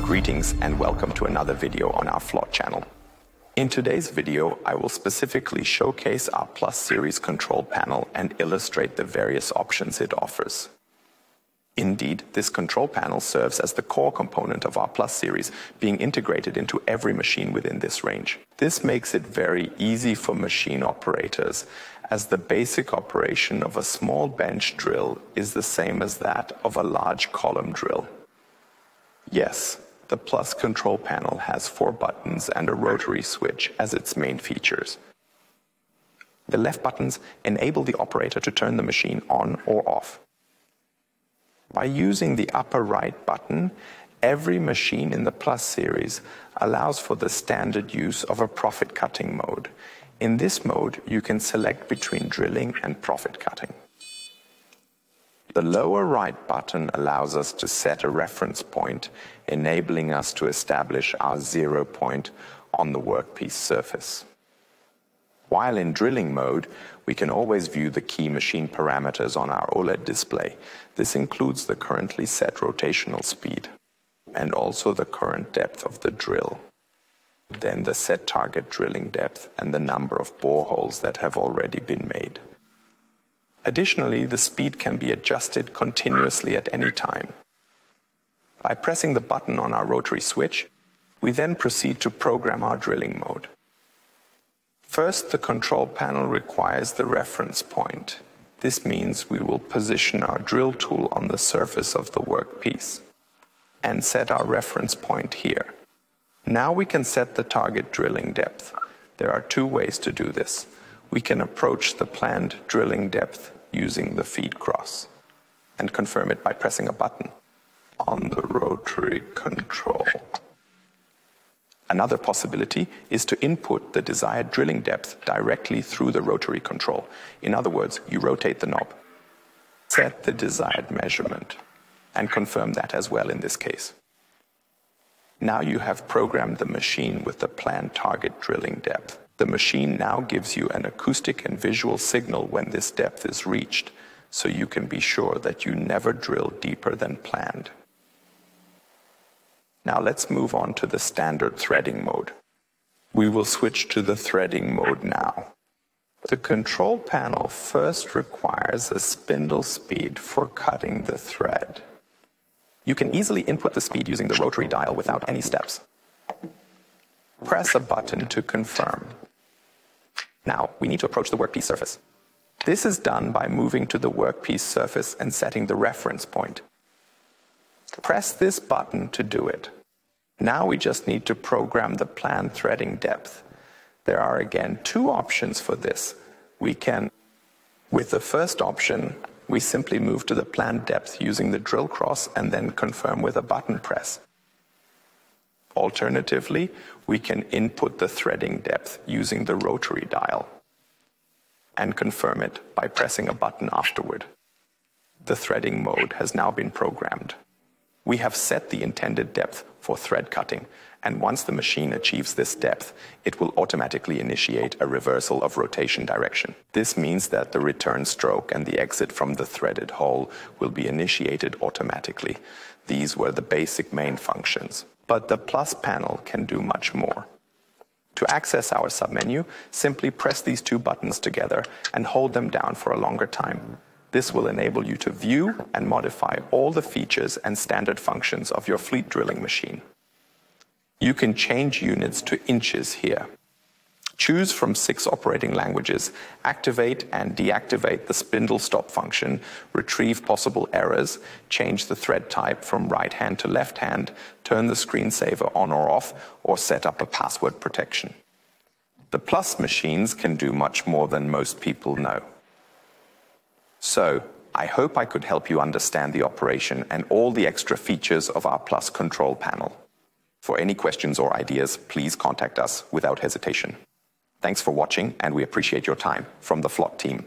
Greetings and welcome to another video on our FLOTT channel. In today's video, I will specifically showcase our Plus series control panel and illustrate the various options it offers. Indeed, this control panel serves as the core component of our Plus series, being integrated into every machine within this range. This makes it very easy for machine operators, as the basic operation of a small bench drill is the same as that of a large column drill. Yes, the Plus control panel has 4 buttons and a rotary switch as its main features. The left buttons enable the operator to turn the machine on or off. By using the upper right button, every machine in the Plus series allows for the standard use of a profit cutting mode. In this mode, you can select between drilling and profit cutting. The lower right button allows us to set a reference point, enabling us to establish our 0 point on the workpiece surface. While in drilling mode, we can always view the key machine parameters on our OLED display. This includes the currently set rotational speed and also the current depth of the drill, then the set target drilling depth and the number of boreholes that have already been made. Additionally, the speed can be adjusted continuously at any time. By pressing the button on our rotary switch, we then proceed to program our drilling mode. First, the control panel requires the reference point. This means we will position our drill tool on the surface of the workpiece and set our reference point here. Now we can set the target drilling depth. There are 2 ways to do this. We can approach the planned drilling depth using the feed cross and confirm it by pressing a button on the rotary control. Another possibility is to input the desired drilling depth directly through the rotary control. In other words, you rotate the knob, set the desired measurement, and confirm that as well in this case. Now you have programmed the machine with the planned target drilling depth. The machine now gives you an acoustic and visual signal when this depth is reached, so you can be sure that you never drill deeper than planned. Now let's move on to the standard threading mode. We will switch to the threading mode now. The control panel first requires a spindle speed for cutting the thread. You can easily input the speed using the rotary dial without any steps. Press a button to confirm. Now we need to approach the workpiece surface. This is done by moving to the workpiece surface and setting the reference point. Press this button to do it. Now we just need to program the planned threading depth. There are again 2 options for this. With the first option, we simply move to the planned depth using the drill cross and then confirm with a button press. Alternatively, we can input the threading depth using the rotary dial and confirm it by pressing a button afterward. The threading mode has now been programmed. We have set the intended depth for thread cutting, and once the machine achieves this depth, it will automatically initiate a reversal of rotation direction. This means that the return stroke and the exit from the threaded hole will be initiated automatically. These were the basic main functions, but the Plus panel can do much more. To access our submenu, simply press these 2 buttons together and hold them down for a longer time. This will enable you to view and modify all the features and standard functions of your fleet drilling machine. You can change units to inches here. Choose from 6 operating languages, activate and deactivate the spindle stop function, retrieve possible errors, change the thread type from right hand to left hand, turn the screensaver on or off, or set up a password protection. The Plus machines can do much more than most people know. So, I hope I could help you understand the operation and all the extra features of our Plus control panel. For any questions or ideas, please contact us without hesitation. Thanks for watching, and we appreciate your time. From the FLOTT team.